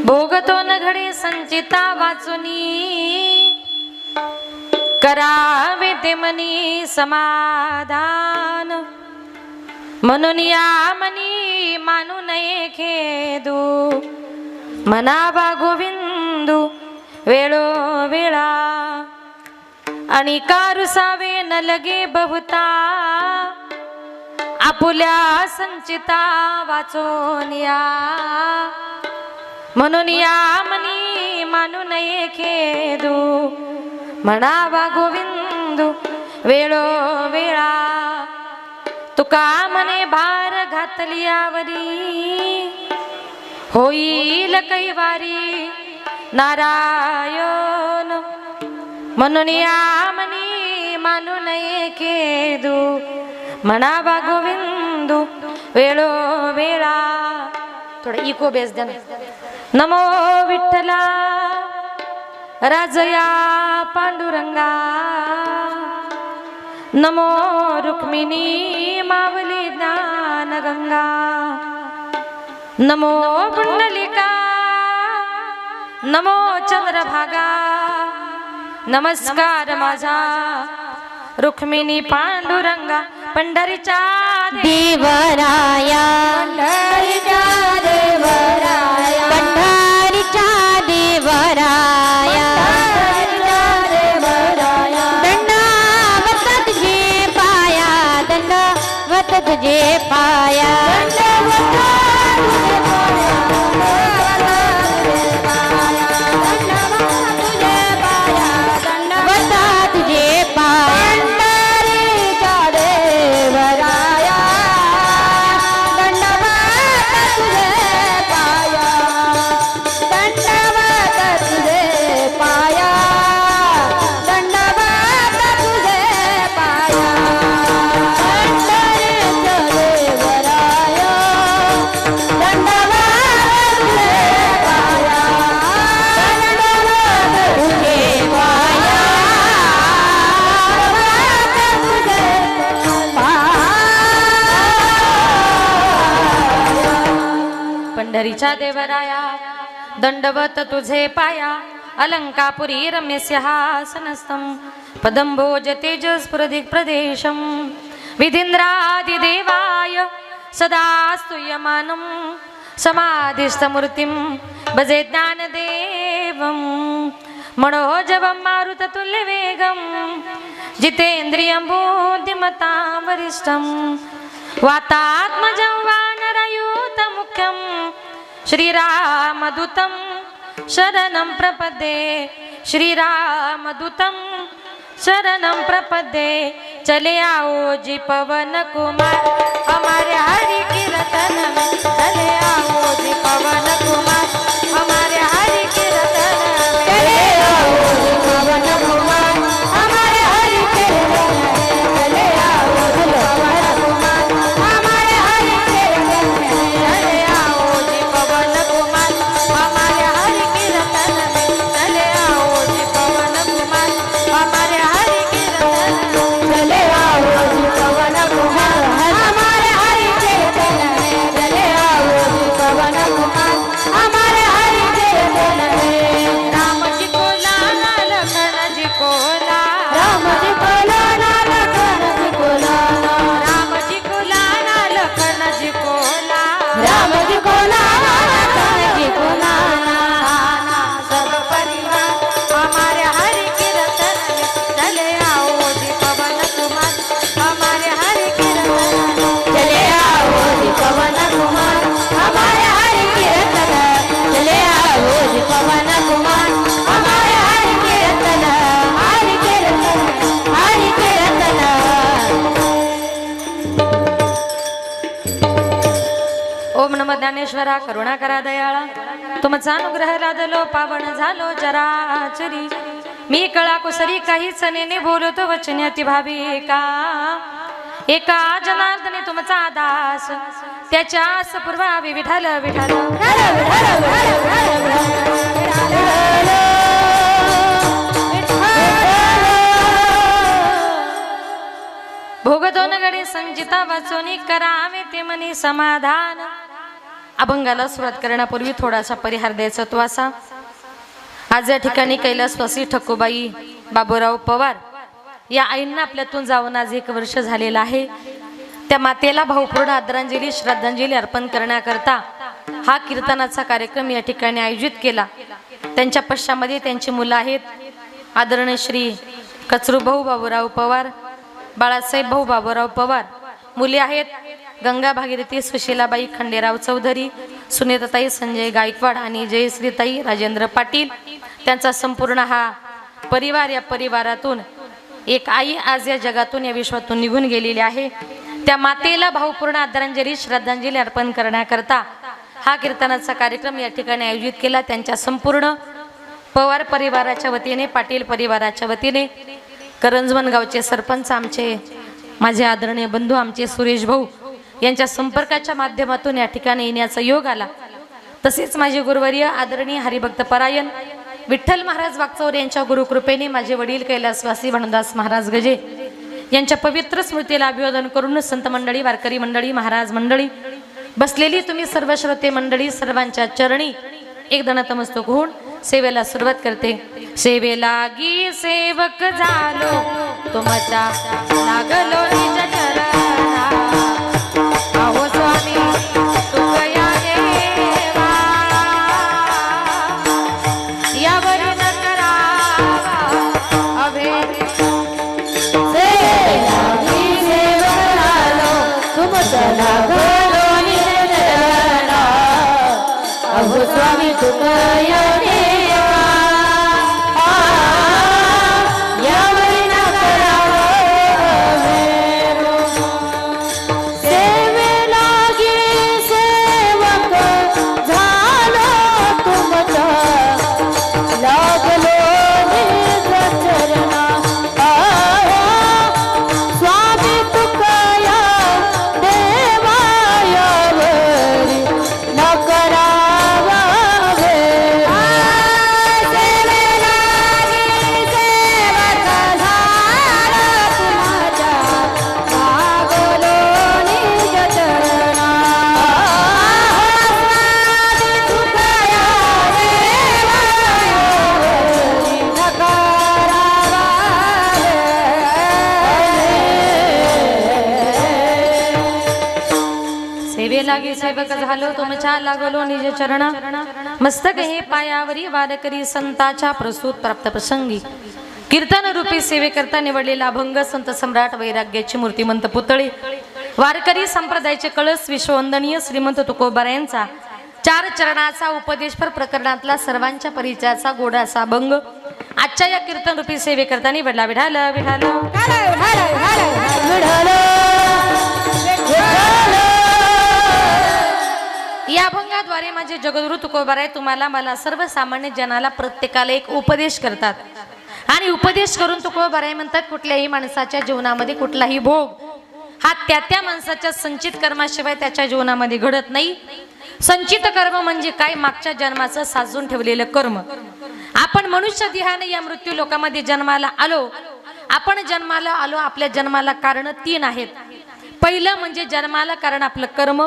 भोगतो न घडे संचिता वाचुनी करावे ते मनी समाधान म्हणून या मनी मानू नये खेदू म्हणावा गोविंदू वेळो वेळा आणि कारुसावे न लगे बहुता आपुल्या संचिता वाचून या म्हणून या मनी मानू नये खेदू म्हणावा गोविंदू वेळो वेळा तुका मने भार घातलियावरी होईल कैवारी नारायण म्हणून या मनी मानू नये खेदू म्हणावा गोविंदू वेळो वेळा. थोडा इको बेस द्या ना. नमो विठ्ठला राजया पांडुरंगा नमो रुक्मिणी मावली ज्ञान गंगा नमो पुंडलिका नमो चंद्रभागा नमस्कार माझा रुक्मिणी पांडुरंगा पंढरीच्या देवराया पंढरीच्या देवराया पंढरीच्या देवराया दंडवत तुझे पाया दंडवत तुझे पाया पंढरीच्या देवराया दंडवत तुझे पाया अलंकापुरी रम्य सिंहासनस्थं पदंभोज तेजस्फुरदिक् प्रदेशं विधीन्द्रादिदेवाय सदा स्तूयमानं समाधिस्थमूर्तिं भजे ज्ञानदेवं मनोजवं मारुततुल्यवेगं जितेन्द्रियं बुद्धिमतां वरिष्ठं वातात्मजं वानरयूतमुख्यं श्रीरामदूतं शरणं प्रपद्ये श्रीरामदूतं शरणं प्रपद्ये चले आओ जी पवन कुमार हमारे हरि कीर्तन में चले आओ जी पवन कुमार हमारे हरि कीर्तन में चले आओ जी पवन कुमार हमारे हरि कीर्तन में चले आओ जी पवन कुमार हमारे हरि कीर्तन में चले आओ जी पवन कुमार हमारे हरि कीर्तन में चले आओ जी पवन कुमार हमारे हरि कीर्तन में चले आओ जी पवन कुमार हमारे हरि कीर्तन में चले आओ जी पवन कुमार हमारे हरि कीर्तन में राम जी को लाना लखन जी को ला राम जी को लाना लखन जी को लाना राम जी को लाना लखन जी को ला राम जी को लाना लखन जी को लाना सब परिवार हमारे हरि कीर्तन में चले आओ जी पवन कुमार हमारे हरि कीर्तन में चले आओ जी पवन कुमार हमारे हरि कीर्तन चले आओ जी पवन कुमार हमारे हरि कीर्तन हरि कीर्तन हरि कीर्तन. ओम नमः ज्ञानेश्वरा करुणा करा दयाळा तुमचा अनुग्रह लादलो पावन झालो चराचरी मी कळा कुसरी काहीच नेने बोलतो वचने अति भावी एका जनार्दने तुमचा दास त्याच्या पूर्वावी विठाल विठाल भोगदोन गडे संजिता वाचोनी करावे ते मनी समाधान अभंगाला सुरुवात करण्यापूर्वी थोडासा परिहार द्यायचा तो असा. आज या ठिकाणी कैलासवासी ठकुबाई बाबूराव पवार या आईंना आपल्यातून जाऊन आज 1 वर्ष झालेलं आहे. त्या मातेला भावपूर्ण आदरांजली श्रद्धांजली अर्पण करण्याकरता हा कीर्तनाचा कार्यक्रम या ठिकाणी आयोजित केला. त्यांच्या पश्चामध्ये त्यांची मुलं आहेत आदरणीय श्री कचरूभाऊ बाबूराव पवार, बाळासाहेब भाऊ बाबूराव पवार. मुली आहेत गंगा भागीरथी सुशीलाबाई खंडेराव चौधरी, सुनीताताई संजय गायकवाड आणि जयश्रीताई राजेंद्र पाटील. त्यांचा संपूर्ण हा परिवार, या परिवारातून एक आई आज या जगातून या विश्वातून निघून गेलेली आहे. त्या मातेला भावपूर्ण आदरांजली श्रद्धांजली अर्पण करण्याकरता हा कीर्तनाचा कार्यक्रम या ठिकाणी आयोजित केला. त्यांच्या संपूर्ण पवार परिवाराच्या वतीने, पाटील परिवाराच्या वतीने, करंजवन गावचे सरपंच आमचे माझे आदरणीय बंधू आमचे सुरेश भाऊ यांच्या संपर्काच्या माध्यमातून या ठिकाणी येण्याचा योग आला. तसेच माझे गुरुवर्य आदरणीय हरिभक्त परायण विठ्ठल महाराज वागचौर यांच्या गुरुकृपेने माझे वडील कैलासवासी भानुदास महाराज गजे यांच्या पवित्र स्मृतीला अभिवादन करून संत मंडळी, वारकरी मंडळी, महाराज मंडळी, बसलेली तुम्ही सर्व श्रोते मंडळी, सर्वांच्या चरणी एकदा नतमस्तक होऊन सेवेला सुरुवात करते. सेवेलागी सेवक झालो तुमच्या लागलो निज चरणा, अहो स्वामी तुकया देवा, यावर न करावा अभेद. सेवेलागी सेवक झालो तुमच्या लागलो निज चरणा, अहो स्वामी तुकया देवा, यावर न करावा अभेद. सेवेलागी सेवक झालो तुमच्या लागलो निज चरणा, स्वामी तुकया देवा, यावरी न करावा भेद. सेवेलागी सेवक झालो तुमच्या लागलो निज चरणा, स्वामी तुकया देवा, यावरी न करावा भेद. सेवेलागी सेवक झालो तुमच्या लागलो निज चरणा, मस्तक हे पायावरी वारकरी संताच्या प्रसूत प्राप्त प्रसंगी. कीर्तन रूपी सेवेकरता निवडलेला अभंग संत सम्राट वैराग्याची मूर्तिमंत पुतळे, वारकरी संप्रदायाचे कळस विश्ववंदनीय श्रीमंत तुकोबारा यांचा 4 चरणाचा उपदेशपर प्रकरणातला सर्वांच्या परिचयाचा गोडासा अभंग आजच्या या कीर्तन रूपी सेवेकरता निवडला. विठाल विठाल या अभंगाद्वारे माझे जगद्गुरु तुकोबाराय तुम्हाला मला सर्वसामान्य जनाला प्रत्येकाला एक उपदेश करतात. आणि उपदेश करून तुकोबाराय म्हणतात कुठल्याही माणसाच्या जीवनामध्ये कुठलाही भोग हा त्या माणसाच्या संचित कर्माशिवाय त्याच्या जीवनामध्ये घडत नाही. संचित कर्म म्हणजे काय? मागच्या जन्माचं साजून ठेवलेलं कर्म. आपण मनुष्य देहाने या मृत्यू लोकांमध्ये जन्माला आलो. आपण जन्माला आलो, आपल्या जन्माला कारण 3 आहेत. पहिलं म्हणजे जन्माला कारण आपलं कर्म,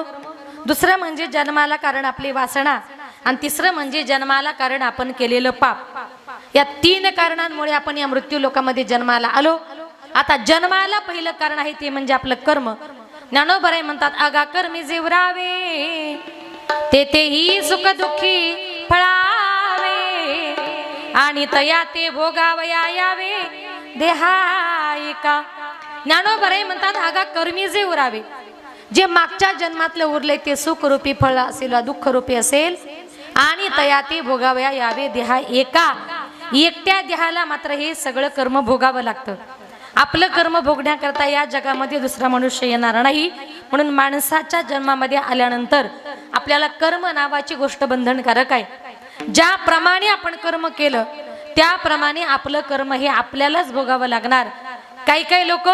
दुसरं म्हणजे जन्माला कारण आपली वासना, आणि तिसरं म्हणजे जन्माला कारण आपण केलेलं पाप. या 3 कारणांमुळे आपण या मृत्यू लोकांमध्ये जन्माला आलो. आता जन्माला पहिलं कारण आहे ते म्हणजे आपलं कर्म. ज्ञानोबराय म्हणतात आगा कर्मी जीवरावे तेही सुख दुःखी फळावे, आणि तया ते भोगावया यावे देहायका. ज्ञानोबराय म्हणतात आगा कर्मी जीवरावे, जे मागच्या जन्मातलं उरले ते सुखरूपी फळ असेल, दुःखरूपी असेल, आणि तया ते भोगावया यावे देहा एका. एकट्या देहाला मात्र हे सगळं कर्म भोगावं लागतं. आपलं कर्म भोगण्याकरता या जगामध्ये दुसरा मनुष्य येणार नाही. म्हणून माणसाच्या जन्मामध्ये आल्यानंतर आपल्याला कर्म नावाची गोष्ट बंधनकारक आहे. ज्याप्रमाणे आपण कर्म केलं त्याप्रमाणे आपलं कर्म हे आपल्यालाच भोगावं लागणार. काही लोक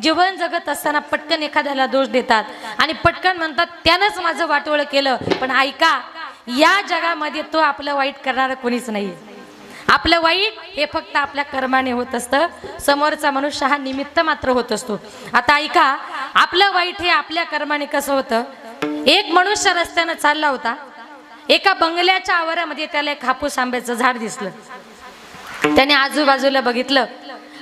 जीवन जगत असताना पटकन एखाद्याला दोष देतात आणि पटकन म्हणतात त्यानंच माझं वाटोळ केलं. पण ऐका, या जगामध्ये तो आपलं वाईट करणारा कोणीच नाही. आपलं वाईट हे फक्त आपल्या कर्माने होत असतं. समोरचा मनुष्य हा निमित्त मात्र होत असतो. आता ऐका, आपलं वाईट हे आपल्या कर्माने कसं होतं? एक मनुष्य रस्त्यानं चालला होता. एका बंगल्याच्या आवारामध्ये त्याला एक हापूस आंब्याचं झाड दिसलं. त्याने आजूबाजूला बघितलं,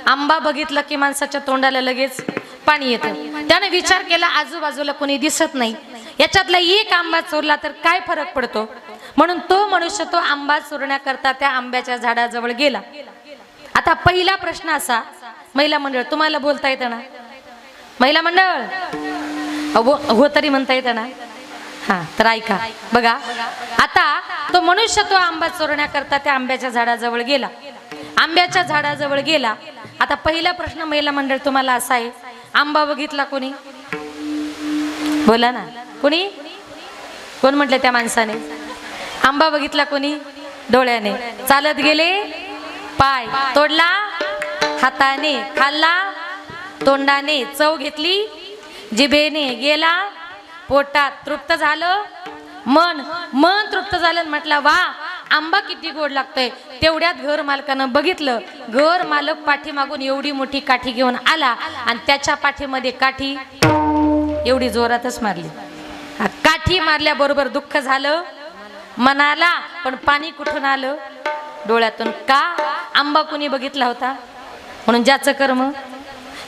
आंबा बघितलं की माणसाच्या तोंडाला लगेच पाणी येतं. त्याने विचार केला आजूबाजूला कोणी दिसत नाही, याच्यातला एक आंबा चोरला तर काय फरक पडतो. म्हणून तो मनुष्य तो आंबा चोरण्याकरता त्या आंब्याच्या झाडाजवळ गेला. आता पहिला प्रश्न असा, महिला मंडळ तुम्हाला बोलता येतं ना? महिला मंडळ हो तरी म्हणता येतं ना? हा, तर ऐका बघा. आता तो मनुष्य तो आंबा चोरण्याकरता त्या आंब्याच्या झाडाजवळ गेला. आंब्याच्या झाडाजवळ गेला. आता पहिला प्रश्न महिला मंडळ तुम्हाला असा आहे, आंबा बघितला कोणी? बोला ना, कोणी? कोण म्हटलं त्या माणसाने? आंबा बघितला कोणी? डोळ्याने. चालत गेले, पाय तोडला, हाताने खाल्ला, तोंडाने चव घेतली, जिभेने गेला, पोटात तृप्त झालं, मन तृप्त झालं. म्हटलं वा, आंबा किती गोड लागतोय. तेवढ्यात घर मालकानं बघितलं. घर मालक पाठीमागून एवढी मोठी काठी घेऊन आला आणि त्याच्या पाठीमध्ये काठी एवढी जोरातच मारली. काठी मारल्याबरोबर दुःख झालं मनाला, पण पाणी कुठून आलं? डोळ्यातून. का? आंबा कुणी बघितला होता. म्हणून ज्याचं कर्म,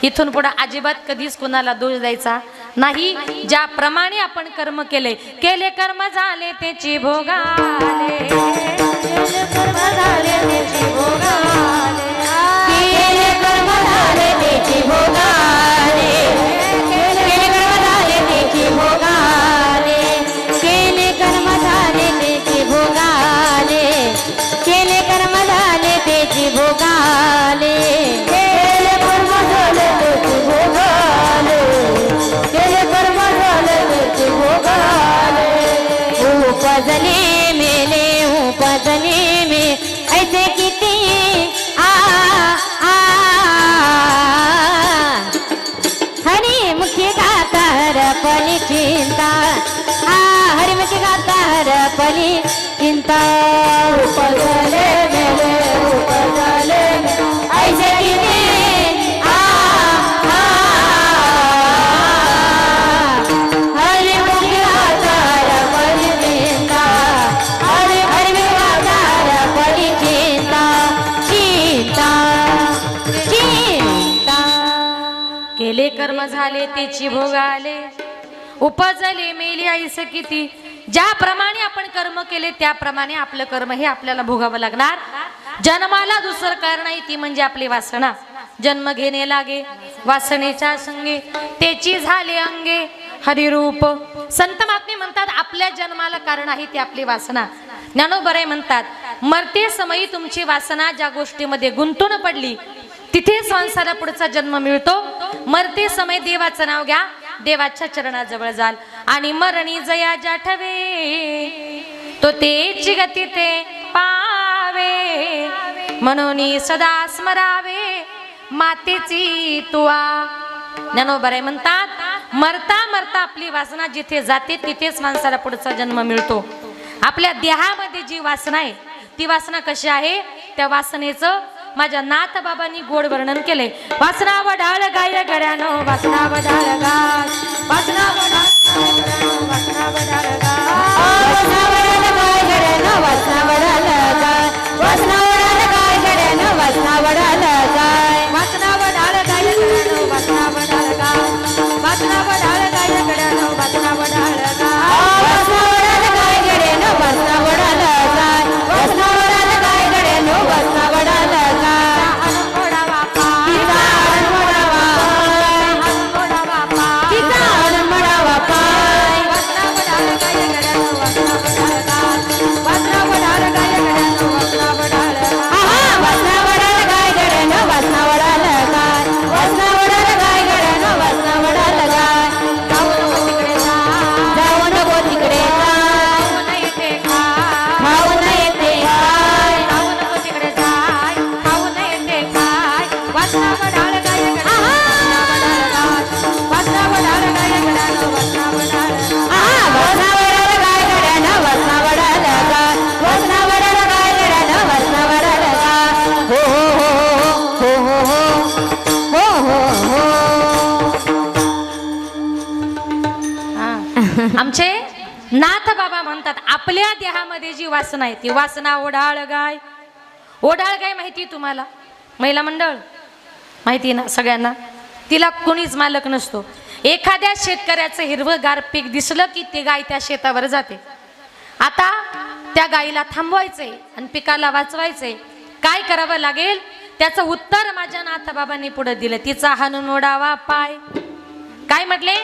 इथून पुढे अजिबात कधीच कोणाला दोष द्यायचा नाही. ज्याप्रमाणे आपण कर्म केले कर्म झाले त्याची भोगाले, केले कर्म झाले त्याची भोगाले, केले कर्म झाले त्याची भोगाले, केले कर्म झाले त्याची भोगाले, केले कर्म झाले त्याची भोगाले, केले कर्म झाले त्याची भोगाले, केले कर्म झाले त्याची भोगाले, केले कर्म झाले त्याची भोगाले. उपजले मेले उपजले मे ऐसे किती हरी मुखी गाता हरपली चिंता, हरी मुखी गाता हरपली चिंता. उपजले मेले उपजले ऐसे किती हरी मुखी गाता हरपली चिंता, हरी मुखी गाता हरपली चिंता, चिंता चिंता. केले कर्म झाले त्याची भोगाले, उपजले मेली ऐसे किती. ज्याप्रमाणे आपण कर्म केले त्याप्रमाणे आपलं कर्म हे आपल्याला भोगावं लागणार. जन्माला दुसरं कारण आहे, ती म्हणजे आपली वासना. जन्म घेणे लागे वासनेच्या संगे, त्याची झाले अंगे हरिरूप. संत महात्मे म्हणतात आपल्या जन्माला कारण आहे ती आपली वासना. ज्ञानोबराय म्हणतात मरते समयी तुमची वासना ज्या गोष्टीमध्ये गुंतून पडली तिथे संसारा पुढचा जन्म मिळतो. मरते समय देवाचं नाव घ्या, देवाच्या चरणाजवळ जाल आणि मरणी जया जाठवे तो तेची गती ते पावे. म्हणून सदा स्मरावे मातेची तुआ. ज्ञानोबराय म्हणतात मरता मरता आपली वासना जिथे जाते तिथेच माणसाला पुढचा जन्म मिळतो. आपल्या देहामध्ये जी वासना आहे ती वासना कशी आहे, त्या वासनेचं माझ्या नाथ बाबांनी गोड वर्णन केले. वासना वढाळ गाय गड्यानो, वासना वढाळ गाय, वासना वढाळ वासना वढाळ गाय, वासना वडाल गाय गड्यानो, वासना वडाल गाय, वासना वडाल गाय गड्यानो, वासना वडाल गाय, वासना वढाळ गाय गड्यानो, वासना वढाळ गाय, वासना वढाळ गाय गड्यानो, वासना वढाळ गाय, वासना वडाल गाय गड्यानो, वासना वडाल गाय, वासना वडाल गाय गड्यानो, वासना वडाल गाय. तिचा अनमडावा पाय, वासना वढाळ गाय गड्यानो, वासना वढाळ गाय, वासना वढाळ गाय म्हणतात आपल्या देहामध्ये जी वासना आहे ती वासना ओढाळ गाय. ओढाळ गाय माहिती तुम्हाला? महिला मंडळ माहिती ना सगळ्यांना? तिला कोणीच मालक नसतो. एखाद्या शेतकऱ्याचं हिरवंगार पीक दिसलं की ती गाय त्या शेतावर जाते. आता त्या गायीला थांबवायचंय आणि पिकाला वाचवायचंय, काय करावं लागेल? त्याचं उत्तर माझ्या नाथबाबांनी पुढे दिलं. तिचा हाणून मोडावा पाय. काय म्हटले?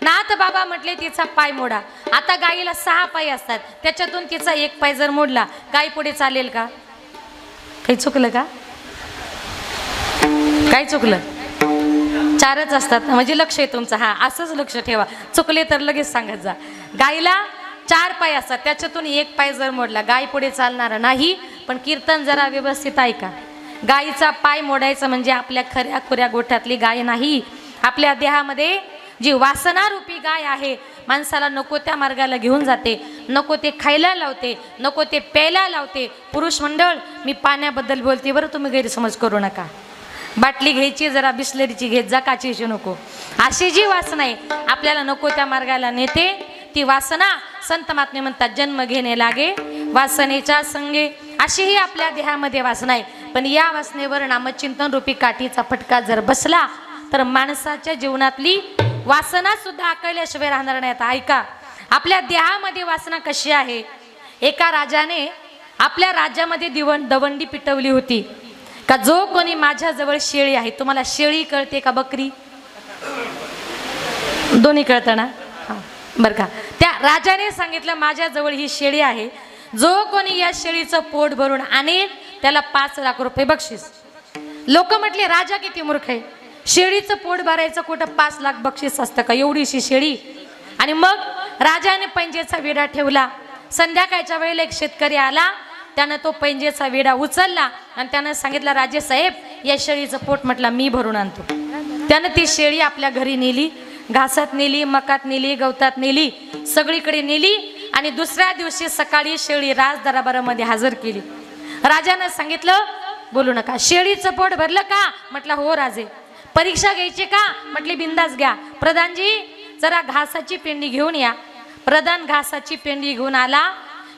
नाथ बाबा म्हटले तिचा पाय मोडा. आता गायीला 6 पाय असतात, त्याच्यातून तिचा 1 पाय जर मोडला, गाय पुढे चालेल का? काही चुकलं का? काय चुकलं? 4च असतात म्हणजे लक्ष आहे तुमचं. हा असंच लक्ष ठेवा, चुकले तर लगेच सांगत जा. गायीला 4 पाय असतात, त्याच्यातून 1 पाय जर मोडला गाय पुढे चालणार नाही. पण कीर्तन जरा व्यवस्थित ऐका. गायीचा पाय मोडायचं म्हणजे आपल्या खऱ्या खुऱ्या गोठ्यातली गाय नाही. आपल्या देहामध्ये जी वासना रूपी गाय आहे, माणसाला नको त्या मार्गाला घेऊन जाते, नको ते खायला लावते, नको ते प्यायला लावते. पुरुष मंडळ, मी पाण्याबद्दल बोलते बरं, तुम्ही गैरसमज करू नका. बाटली घ्यायची जरा बिस्लरीची घेत जा, काचेची नको. अशी जी वासना आहे आपल्याला नको त्या मार्गाला नेते, ती वासना संत महात्मे म्हणतात जन्म घेणे लागे वासनेच्या संगे. अशी ही आपल्या देहामध्ये वासना आहे. पण या वासनेवर नामचिंतन रूपी काठीचा फटका जर बसला तर माणसाच्या जीवनातली वासना सुद्धा आकळल्याशिवाय राहणार नाही. आता ऐका, आपल्या देहामध्ये वासना कशी आहे? एका राजाने आपल्या राज्यामध्ये दवंडी पिटवली होती का जो कोणी माझ्याजवळ शेळी आहे. तुम्हाला शेळी कळते का बकरी? दोन्ही कळतं ना? हां बरं का. त्या राजाने सांगितलं माझ्याजवळ ही शेळी आहे, जो कोणी या शेळीचं पोट भरून आणेल त्याला 5 लाख रुपये बक्षीस. लोक म्हटले राजा किती मूर्ख आहे, शेळीचं पोट भरायचं कुठं 5 लाख बक्षीस असतं का? एवढीशी शेळी. आणि मग राजाने पैंजेचा विडा ठेवला. संध्याकाळच्या वेळेला एक शेतकरी आला, त्यानं तो पैंजेचा विडा उचलला आणि त्यानं सांगितलं राजे साहेब या शेळीचं पोट म्हटलं मी भरून आणतो. त्यानं ती शेळी आपल्या घरी नेली, घासात नेली, मकात नेली, गवतात नेली, सगळीकडे नेली. आणि दुसऱ्या दिवशी सकाळी शेळी राज दरबारामध्ये हजर केली. राजानं सांगितलं बोलू नका. शेळीचं पोट भरलं का? म्हटलं हो राजे. परीक्षा घ्यायची का? म्हटली बिंदास घ्या. प्रधानजी जरा घासाची पेंडी घेऊन या. प्रधान घासाची पेंडी घेऊन आला.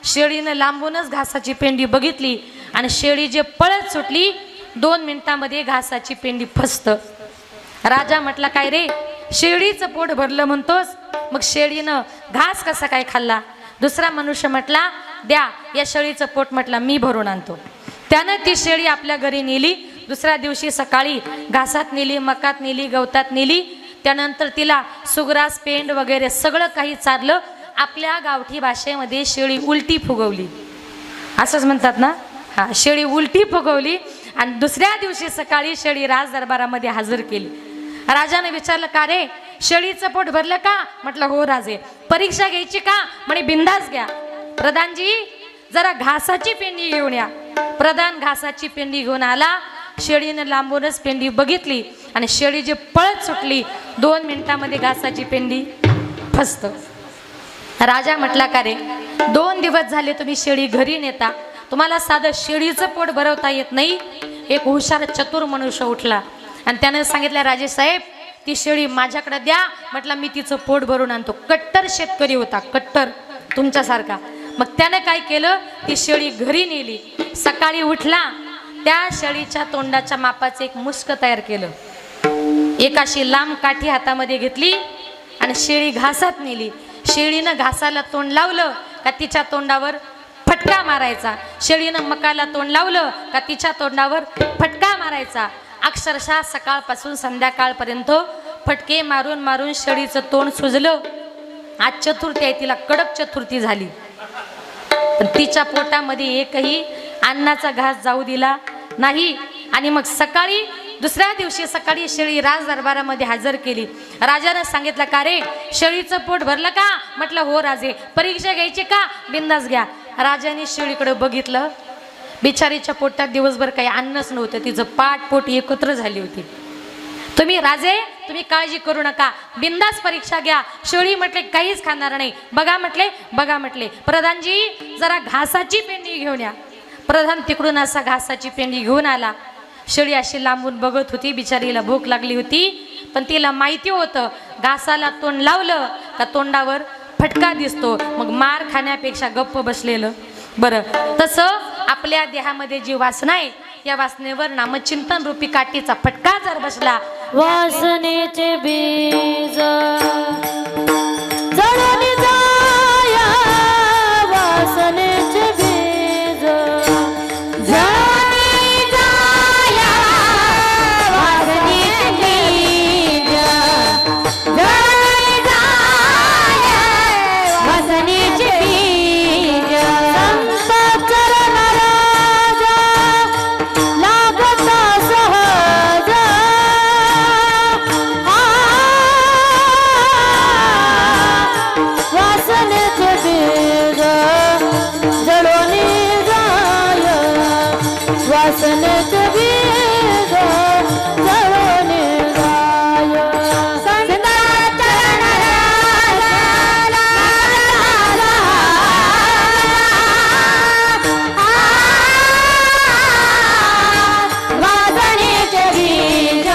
शेळीनं लांबूनच घासाची पेंडी बघितली आणि शेळी जे पळत सुटली, 2 मिनिटांमध्ये घासाची पेंडी फसत. राजा म्हटला काय रे, शेळीचं पोट भरलं म्हणतोस, मग शेळीनं घास कसा काय खाल्ला? दुसरा मनुष्य म्हटला द्या या शेळीचं पोट म्हटलं मी भरून आणतो. त्यानं ती शेळी आपल्या घरी नेली. दुसऱ्या दिवशी सकाळी घासात नेली, मकात नेली, गवतात नेली. त्यानंतर तिला सुग्रास पेंड वगैरे सगळं काही चारलं. आपल्या गावठी भाषेमध्ये शेळी उलटी फुगवली, असंच म्हणतात ना? हा, शेळी उलटी फुगवली आणि दुसऱ्या दिवशी सकाळी शेळी राज दरबारामध्ये हजर केली. राजाने विचारलं का रे शेळीचं पोट भरलं का? म्हटलं हो राजे. परीक्षा घ्यायची का? म्हणे बिंदास घ्या. प्रधानजी जरा घासाची पेंडी घेऊन या. प्रधान घासाची पेंडी घेऊन आला. शेळीनं लांबूनच पेंडी बघितली आणि शेळी जी पळत सुटली, 2 मिनिटांमध्ये घासाची पेंडी फसत. राजा म्हटला का रे 2 दिवस झाले तुम्ही शेळी घरी नेता, तुम्हाला साधं शेळीचं पोट भरवता येत नाही. एक हुशार चतुर मनुष्य उठला आणि त्याने सांगितलं राजे साहेब ती शेळी माझ्याकडे द्या. म्हटलं मी तिचं पोट भरून आणतो. कट्टर शेतकरी होता, कट्टर तुमच्यासारखा. मग त्याने काय केलं, ती शेळी घरी नेली. सकाळी उठला, त्या शेळीच्या तोंडाच्या मापाचं एक मुस्क तयार केलं. एक अशी लांब काठी हातामध्ये घेतली आणि शेळी घासात नेली. शेळीनं घासाला तोंड लावलं का तिच्या तोंडावर फटका मारायचा. शेळीनं मकाला तोंड लावलं का तिच्या तोंडावर फटका मारायचा. अक्षरशः सकाळपासून संध्याकाळपर्यंत फटके मारून मारून शेळीचं तोंड सुजलं. आज चतुर्थी आहे, तिला कडक चतुर्थी झाली. पण तिच्या पोटामध्ये एकही अन्नाचा घास जाऊ दिला नाही. आणि मग सकाळी दुसऱ्या दिवशी सकाळी शेळी राज दरबारामध्ये हजर केली. राजाने सांगितलं का रे शेळीचं पोट भरलं का? म्हटलं हो राजे. परीक्षा घ्यायची का? बिंदास घ्या. राजाने शेळीकडे बघितलं, बिचारीच्या पोटात दिवसभर काही अन्नच नव्हतं. तिचं पाठ पोट एकत्र झाली होती. तुम्ही राजे तुम्ही काळजी करू नका, बिंदास परीक्षा घ्या. शेळी म्हटले काहीच खाणार नाही. बघा म्हटले प्रधानजी जरा घासाची पेंडी घेऊन या. प्रधान तिकडून असा घासाची पेंडी घेऊन आला. शेळी अशी लांबून बघत होती. बिचारीला भूक लागली होती, पण तिला माहिती होतं घासाला तोंड लावलं का तोंडावर फटका दिसतो, मग मार खाण्यापेक्षा गप्प बसलेलं बरं. तसं आपल्या देहामध्ये जी वासना आहे या वासनेवर नामचिंतन रूपी काठीचा फटका जर बसला, वासनेचे बीज जळून जाया, वासनेचे बीज जळून जाया, वासनेचे बीज जळून जाया, वासनेचे बीज संत चरण राजा लागता सहज, वासनेचे बीज जळून जाय, वासनेचे बीज जळून जाय. संत चरण राजा वासनेचे बीज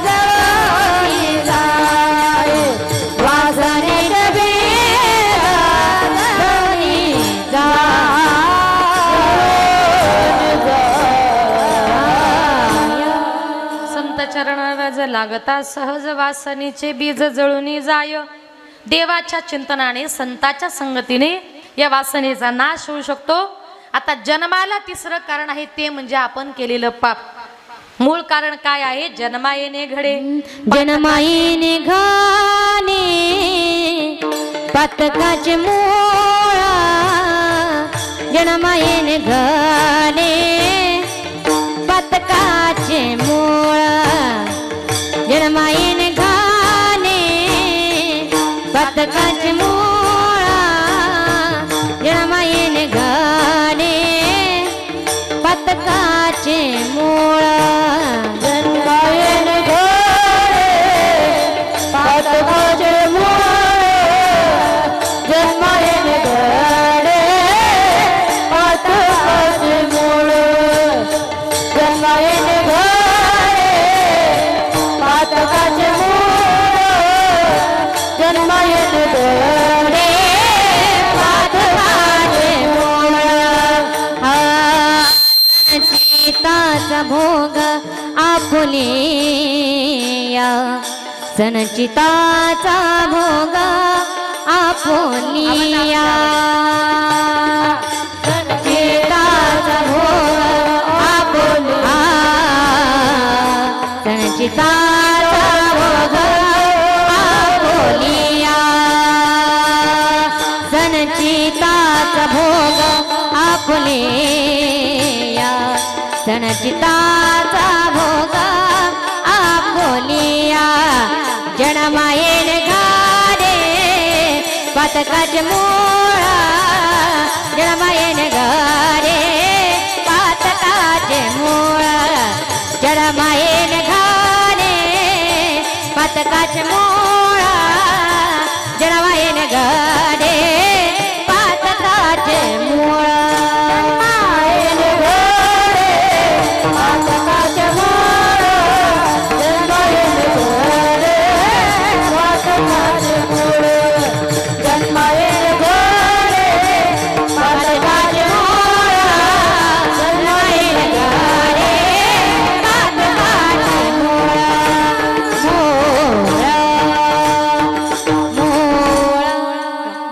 जळून जाय, वासनेचे बीज जळून जाय. संत चरणाराज लागता सहज वासनेचे बीज जळून जाय. देवाच्या चिंतनाने संताच्या संगतीने या वासनेचा नाश होऊ शकतो. आता जन्माला तिसरं कारण आहे ते म्हणजे आपण केलेलं पाप. मूळ कारण काय आहे? जन्मायेने घडे जन्माईने घाणे पातकाचे मुळा, जन्माईने घाणे पातकाचे मुळा, जन्माईने घाणे पातकाचे मुळा, जन्माईने घाणे पातकाचे मुळा, जन्माईने घाणे पातकाचे मुळा, जन्माईने घाणे पातकाचे मुळा, जन्माईने घाणे पातकाचे मुळा, जन्माईने घाणे पातकाचे मुळा. सनचिताचा भोग आपुलिया, सनचिताचा भोग आपुलिया, सनचिताचा भोग आपुलिया, सनचिताचा भोग आपुलिया, सनचिताचा भोग आपुलिया, सनचिताचा भोग आपुलिया, जन्मायेने घाणे पातकाचे मुळा, जन्मायेने घाणे पातकाचे मुळा, जन्मायेने घाणे पातकाचे मुळा, जन्मायेने घाणे पातकाचे मुळा, जन्मायेने घाणे पातकाचे मुळा, जन्मायेने घाणे पातकाचे मुळा, जन्मायेने घाणे पातकाचे मुळा, जन्मायेने घाणे पातकाचे मुळा,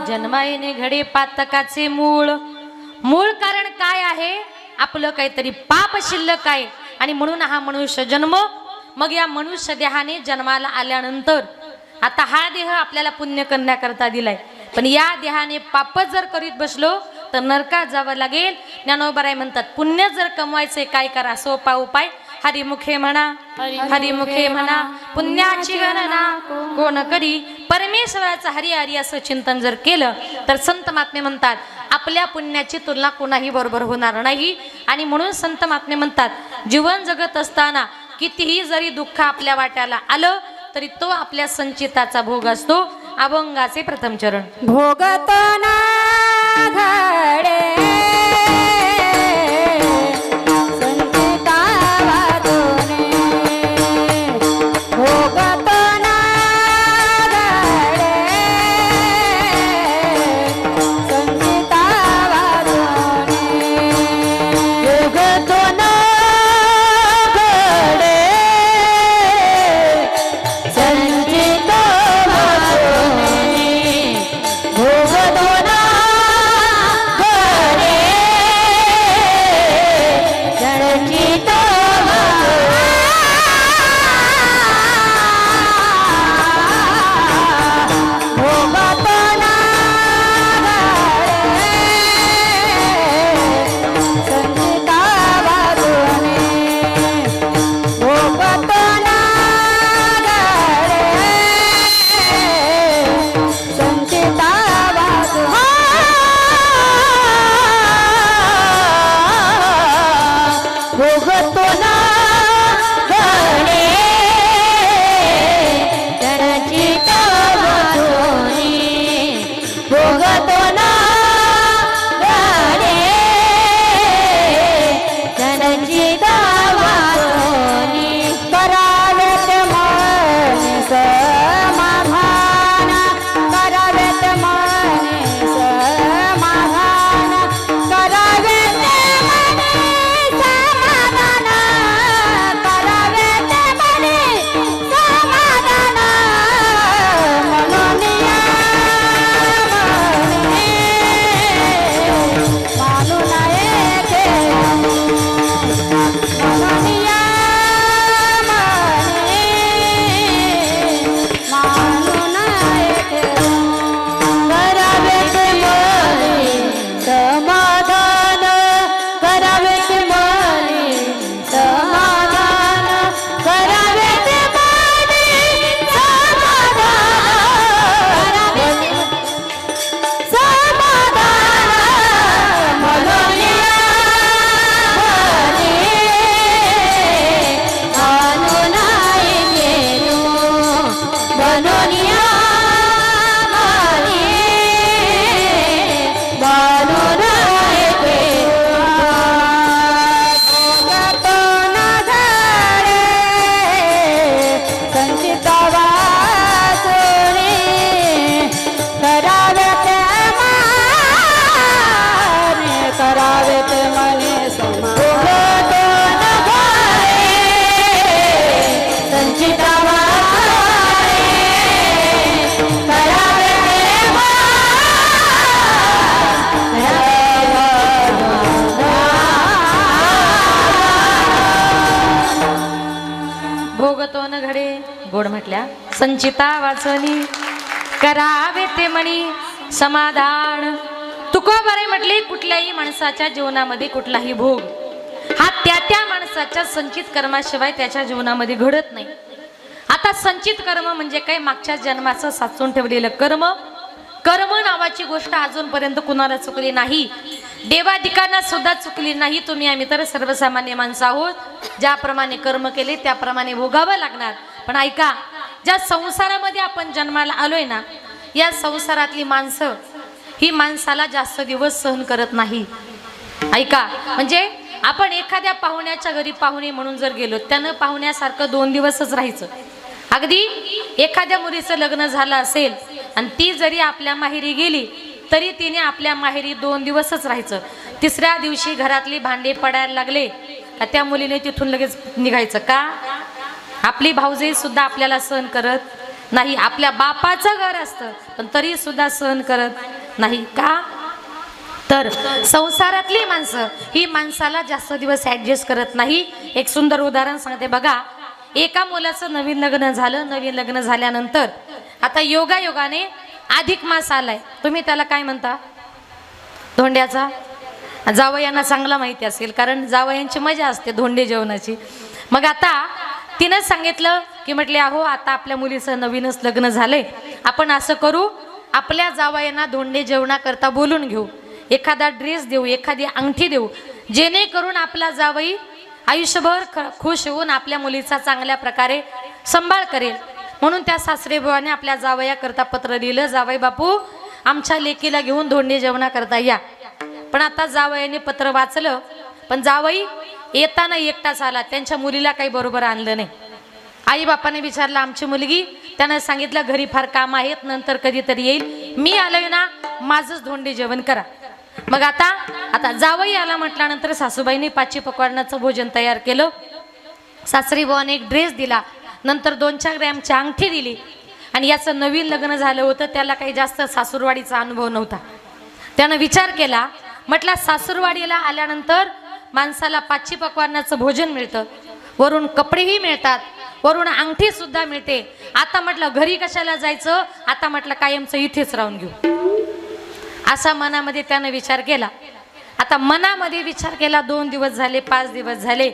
जन्मायेने घडे पातकाचे मूळ. मूळ कारण काय आहे? आपलं काहीतरी पाप शिल्लक आहे आणि म्हणून हा मनुष्य जन्म. मग या मनुष्य देहाने जन्माला आल्यानंतर आता हा देह आपल्याला पुण्य करण्याकरता दिलाय, पण या देहाने पाप जर करीत बसलो तर नरकात जावं लागेल. ज्ञानोबराय म्हणतात पुण्य जर कमवायचे काय करा, सोपा उपाय हरिमुखे म्हणा, हरिमुखे म्हणा, पुण्याची गणना कोण करी. परमेश्वराचं हरी हरी असं चिंतन जर केलं तर संत महात्मे म्हणतात आपल्या पुण्याची तुलना कोणाही बरोबर होणार नाही. आणि म्हणून संत महात्मे म्हणतात जीवन जगत असताना कितीही जरी दुःख आपल्या वाट्याला आलं तरी तो आपल्या संचिताचा भोग असतो. अभंगाचे प्रथम चरण. भोगतो ना घडे संचिता वादोने, भोगतो ना घडे मन घडे गोड म्हटल्या संचिता वाचनी करावे ते म्हणी समाधान. तुकोबाराय म्हटले कुठल्याही माणसाच्या जीवनामध्ये कुठलाही भोग हा त्या माणसाच्या संचित कर्माशिवाय त्याच्या जीवनामध्ये घडत नाही. आता संचित कर्म म्हणजे काय? मागच्या जन्माचं साचून ठेवलेलं कर्म. कर्म नावाची गोष्ट अजूनपर्यंत कुणाला चुकली नाही, देवादिकांना सुद्धा चुकली नाही. तुम्ही आम्ही तर सर्वसामान्य माणसं आहोत, ज्याप्रमाणे कर्म केले त्याप्रमाणे भोगावं लागणार. पण ऐका, ज्या संसारामध्ये आपण जन्माला आलोय ना, या संसारातली माणसं ही माणसाला जास्त दिवस सहन करत नाही. ऐका, म्हणजे आपण एखाद्या पाहुण्याच्या घरी पाहुणे म्हणून जर गेलो, त्यानं पाहुण्यासारखं 2 दिवसच राहायचं. अगदी एखाद्या मुलीचं लग्न झालं असेल आणि ती जरी आपल्या माहेरी गेली तरी तिने आपल्या माहेरी 2 दिवसच राहायचं. तिसऱ्या दिवशी घरातली भांडे पडायला लागले का त्या मुलीने तिथून लगेच निघायचं. का? आपली भाऊजाई सुद्धा आपल्याला सहन करत नाही. आपल्या बापाचं घर असतं पण तरी सुद्धा सहन करत नाही. का? तर संसारातली माणसं ही माणसाला जास्त दिवस ॲडजस्ट करत नाही. एक सुंदर उदाहरण सांगते बघा. एका मुलाचं नवीन लग्न झालं. नवीन लग्न झाल्यानंतर आता योगायोगाने अधिक मास आलाय. तुम्ही त्याला काय म्हणता? धोंड्याचा. जावयांना चांगला माहिती असेल, कारण जावयांची मजा असते धोंडे जेवणाची. मग आता तिनं सांगितलं की म्हटले अहो आता आपल्या मुलीचं नवीनच लग्न झालंय, आपण असं करू, आपल्या जावयांना धोंडे जेवणाकरता बोलून घेऊ, एखादा ड्रेस देऊ, एखादी अंगठी देऊ, जेणेकरून आपला जावई आयुष्यभर खुश होऊन आपल्या मुलीचा चांगल्या प्रकारे सांभाळ करेल. म्हणून त्या सासरेबुवाने आपल्या जावयाकरता पत्र लिहिलं, जावई बापू आमच्या लेकीला घेऊन धोंडे जेवणाकरता या. पण आता जावयाने पत्र वाचलं, पण जावई येताना एकटाच आला, त्यांच्या मुलीला काही बरोबर आणलं नाही. आई बापाने विचारलं आमची मुलगी, त्यानं सांगितलं घरी फार काम आहेत, नंतर कधीतरी येईल, मी आलोय ना, माझंच धोंडे जेवण करा. मग आता जावई आला म्हटल्यानंतर सासूबाईंनी 5 पकवानाचं भोजन तयार केलं. सासरी बुवाने एक ड्रेस दिला, नंतर 2-4 ग्रॅमची अंगठी दिली. आणि याचं नवीन लग्न झालं होतं, त्याला काही जास्त सासूरवाडीचा अनुभव नव्हता. त्यानं विचार केला, म्हटलं सासूरवाडीला आल्यानंतर माणसाला 5 पकवानाचं भोजन मिळतं, वरून कपडेही मिळतात, वरून अंगठी सुद्धा मिळते. आता म्हटलं घरी कशाला जायचं, आता म्हटलं कायमचं इथेच राहून घेऊ, असा मनामध्ये त्यानं विचार केला. आता मनामध्ये विचार केला. 2 दिवस झाले, 5 दिवस झाले,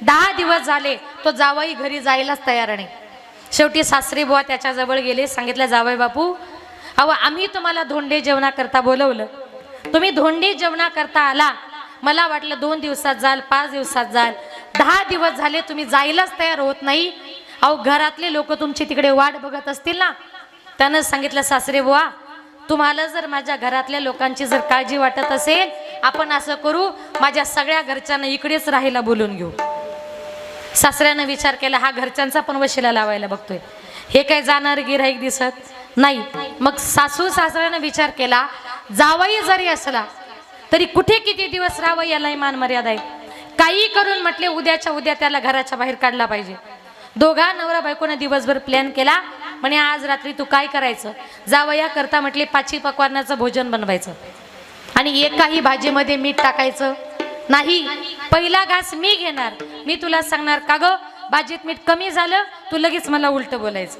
10 दिवस झाले, तो जावई घरी जायलाच तयार नाही. शेवटी सासरे बुवा त्याच्याजवळ गेले, सांगितलं जावई बापू अहो आम्ही तुम्हाला धोंडे जेवणाकरता बोलवलं, तुम्ही धोंडे जेवणाकरता आला, मला वाटलं 2 दिवसात जाल, 5 दिवसात जाल, 10 दिवस झाले तुम्ही जायलाच तयार होत नाही. अहो घरातले लोक तुमची तिकडे वाट बघत असतील ना. त्यानं सांगितलं सासरे बुवा तुम्हाला जर माझ्या घरातल्या लोकांची जर काळजी वाटत असेल, आपण असं करू, माझ्या सगळ्या घरच्यांना इकडेच राहायला बोलून घेऊ. सासऱ्यानं विचार केला, हा घरच्यांचा पण वशिला लावायला बघतोय, हे काय जाणार गिऱ्हाईक दिसत नाही. मग सासू सासऱ्यानं विचार केला, जावई जरी असला तरी कुठे किती दिवस राहावं याला मान मर्यादा आहे. काही करून म्हटले उद्याच्या उद्या त्याला घराच्या बाहेर काढला पाहिजे. दोघा नवरा बायकोने दिवसभर प्लॅन केला. म्हणे आज रात्री तू काय करायचं, जावया करता म्हटले 5 पकवानाचं भोजन बनवायचं आणि एकाही भाजीमध्ये मीठ टाकायचं नाही. पहिला घास मी घेणार, मी तुला सांगणार का ग भाजीत मीठ कमी झालं, तू लगेच मला उलट बोलायचं,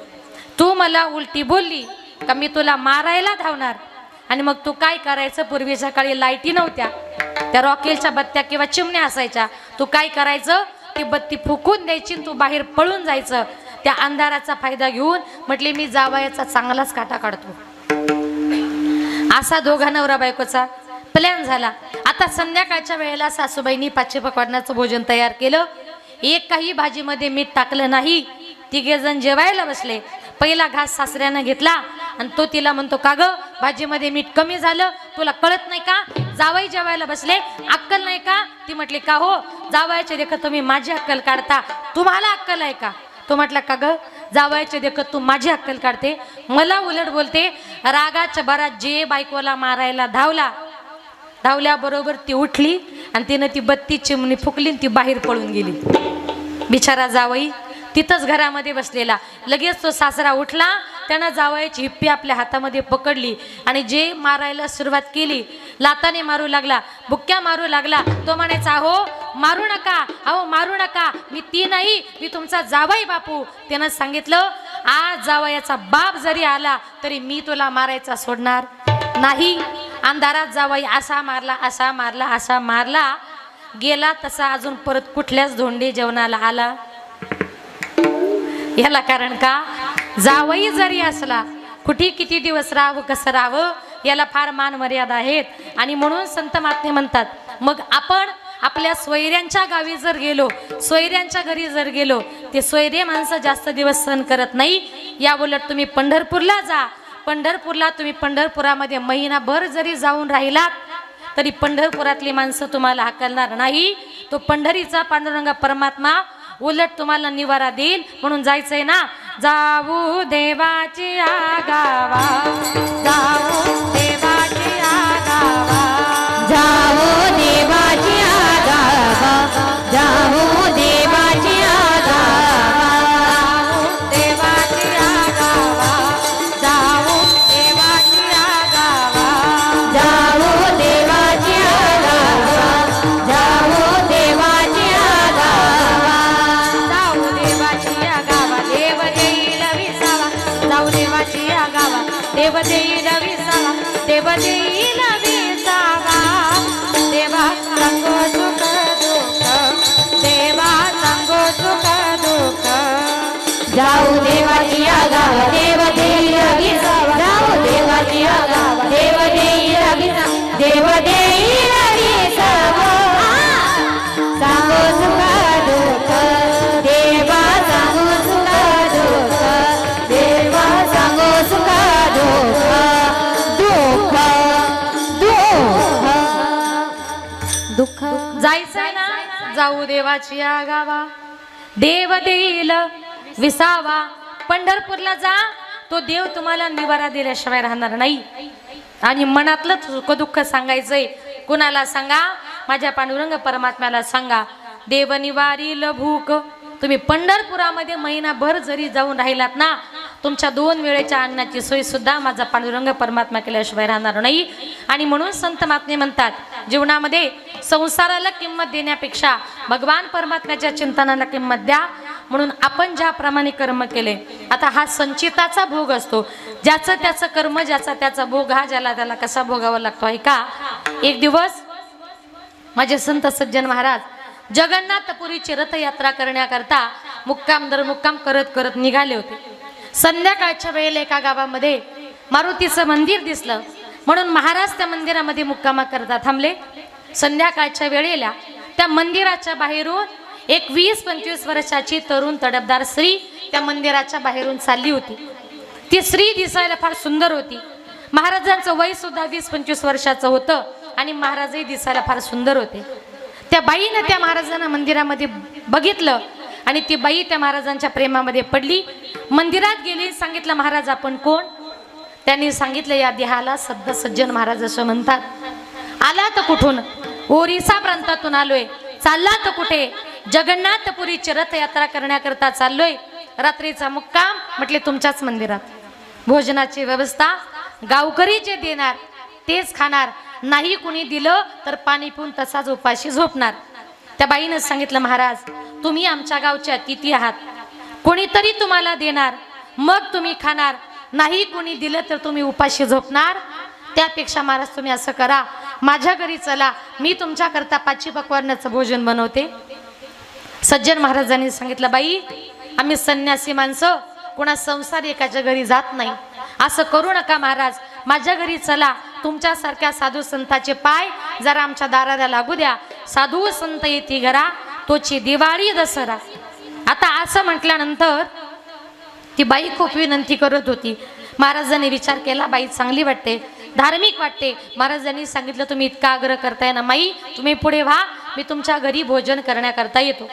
तू मला उलटी बोलली का मी तुला मारायला धावणार. आणि मग तू काय करायचं, पूर्वीच्या काळी लाईटी नव्हत्या, त्या रॉकेलच्या बत्त्या किंवा चिमण्या असायच्या, तू काय करायचं, ती बत्ती फुकून द्यायची, तू बाहेर पळून जायचं. त्या अंधाराचा फायदा घेऊन म्हटले मी जावयाचा चांगलाच काटा काढतो. असा दोघा नवरा बायकोचा प्लॅन झाला. आता संध्याकाळच्या वेळेला सासूबाईंनी 5 पकवानाचं भोजन तयार केलं. एक काही भाजीमध्ये मीठ टाकलं नाही. 3घे जण जेवायला बसले. पहिला घास सासऱ्यानं घेतला आणि तो तिला म्हणतो का ग भाजीमध्ये मीठ कमी झालं, तुला कळत नाही का, जावई जेवायला बसले, अक्कल नाही का. ती म्हटली का हो जावयाचे देखत तुम्ही माझी अक्कल काढता, तुम्हाला अक्कल आहे का. तो म्हटला का ग जावयाचे देखत तू माझी अक्कल काढते, मला उलट बोलते. रागाच्या भरात जे बायकोला मारायला धावल्याबरोबर ती उठली आणि तिनं ती बत्ती चिमणी फुकली, ती बाहेर पळून गेली. बिचारा जावई तिथंच घरामध्ये बसलेला. लगेच तो सासरा उठला त्यानं जावयाची हिप्पी आपल्या हातामध्ये पकडली आणि जे मारायला सुरुवात केली, लाताने मारू लागला, बुक्क्या मारू लागला. तो म्हणायचा, अहो मारू नका, अहो मारू नका, मी ती नाही, मी तुमचा जावई बापू. त्यानं सांगितलं, आज जावयाचा बाप जरी आला तरी मी तुला मारायचा सोडणार नाही. अंधारात जावई असा मारला, असा मारला, असा मारला, गेला तसा अजून परत कुठल्याच धोंडी जेवणाला आला. याला कारण का, जावई जरी असला कुठे किती दिवस राहावं, कसं राहावं, याला फार मान मर्यादा आहेत. आणि म्हणून संत महात्मे म्हणतात, मग आपण आपल्या सोयऱ्यांच्या गावी जर गेलो, सोयऱ्यांच्या घरी जर गेलो, ते सोयरे माणसं जास्त दिवस सहन करत नाही. या उलट तुम्ही पंढरपूरला जा, पंढरपूरला तुम्ही पंढरपुरामध्ये महिनाभर जरी जाऊन राहिलात तरी पंढरपुरातली माणसं तुम्हाला हाकलणार नाही. तो पंढरीचा पांडुरंग परमात्मा उलट तुम्हाला निवारा देईल. म्हणून जायचंय ना, जाऊ देवाची आगावा, जाऊ देवाची आगावा, जाऊ देवाची आगावा, जाऊ देवाची आगावा, देवाची आगावा, जाऊ देवाची आगावा, जाऊ देवाची आगावा, जाऊ देवाची आगावा, जाऊ देवाची आगावा, देव देईल विसावा, जाऊ देवाची आगावा, देव देईल विसावा, देव देईल विसावा, देवा सांगो सुख दुःख, देवा सांगो सुख दुःख, जाऊ देवाची आगावा, देव देईल विसावा, जाऊ देवाची आगावा, देव देईल विसावा, देव देईल विसावा, सांगो सुख दुःख, देवा सांगो सुख दुःख, देवा सांगो सुख दुःख, दुःख दुःख दुःख. जायचंय ना, जाऊ देवाची आगावा, देव देईल विसावा. पंढरपूरला जा, तो देव तुम्हाला निवारा दिल्याशिवाय राहणार नाही. आणि मनातलं सुख दुःख सांगायचंय, कुणाला सांगा, माझ्या पांडुरंग परमात्म्याला सांगा. देव निवारील भूक. तुम्ही पंढरपुरामध्ये महिनाभर जरी जाऊन राहिलात ना, तुमच्या 2 वेळेच्या अन्नाची सोय सुद्धा माझा पांडुरंग परमात्मा केल्याशिवाय राहणार नाही. आणि म्हणून संत महात्मे म्हणतात, जीवनामध्ये संसाराला किंमत देण्यापेक्षा भगवान परमात्म्याच्या चिंतनाला किंमत द्या. म्हणून आपण ज्याप्रमाणे कर्म केले, आता हा संचिताचा भोग असतो, ज्याचं त्याचं कर्म, ज्याचा त्याचा भोग, हा ज्याला त्याला कसा भोगावा लागतो आहे का. एक दिवस माझे संत सज्जन महाराज जगन्नाथपुरीची रथयात्रा करण्याकरता मुक्काम दर मुक्काम करत करत निघाले होते. संध्याकाळच्या वेळेला एका गावामध्ये मारुतीचं मंदिर दिसलं, म्हणून महाराज त्या मंदिरामध्ये मुक्कामा करता थांबले. संध्याकाळच्या वेळेला त्या मंदिराच्या बाहेरून एक 20-25 वर्षाची तरुण तडफदार स्त्री त्या मंदिराच्या बाहेरून चालली होती. ती स्त्री दिसायला फार सुंदर होती. महाराजांचं वय सुद्धा 20-25 वर्षाचं होतं आणि महाराजही दिसायला फार सुंदर होते. त्या बाईनं त्या महाराजांना मंदिरामध्ये बघितलं आणि ती बाई त्या महाराजांच्या प्रेमामध्ये पडली. मंदिरात गेली, सांगितलं, महाराज आपण कोण? त्यांनी सांगितलं, या देहाला सद्द सज्जन महाराज असं म्हणतात. आला तर कुठून? ओरिसा प्रांतातून आलोय. चालला तर कुठे? जगन्नाथपुरीची रथयात्रा करण्याकरता चाललोय. रात्रीचा मुक्काम. म्हटले तुमच्याच मंदिरात. भोजनाची व्यवस्था गावकरी जे देणार तेच खाणार, नाही कुणी दिलं तर पाणी पिऊन तसाच उपाशी झोपणार. त्या बाईनं सांगितलं, महाराज तुम्ही आमच्या गावचे अतिथी आहात, कोणीतरी तुम्हाला देणार मग तुम्ही खाणार, नाही कोणी दिलं तर तुम्ही उपाशी झोपणार. त्यापेक्षा महाराज तुम्ही असं करा, माझ्या घरी चला, मी तुमच्याकरता 5 पक्वान्नाचं भोजन बनवते. सज्जन महाराजांनी सांगितलं, बाई आम्ही संन्यासी माणसं, कोणा संसार एकाच्या घरी जात नाही, असं करू नका महाराज, माझ्या घरी चला, तुमच्यासारख्या साधू संतांचे पाय जरा आमच्या दाराला लागू द्या. साधू संत येती घरा तोची दिवाळी दसरा. आता असं म्हटल्यानंतर ती बाई खूप विनंती करत होती. महाराजांनी विचार केला, बाई चांगली वाटते, धार्मिक वाटते. महाराजांनी सांगितलं, तुम्ही इतका आग्रह करताय ना माई, तुम्ही पुढे व्हा, मी तुमच्या घरी भोजन करण्याकरता येतो.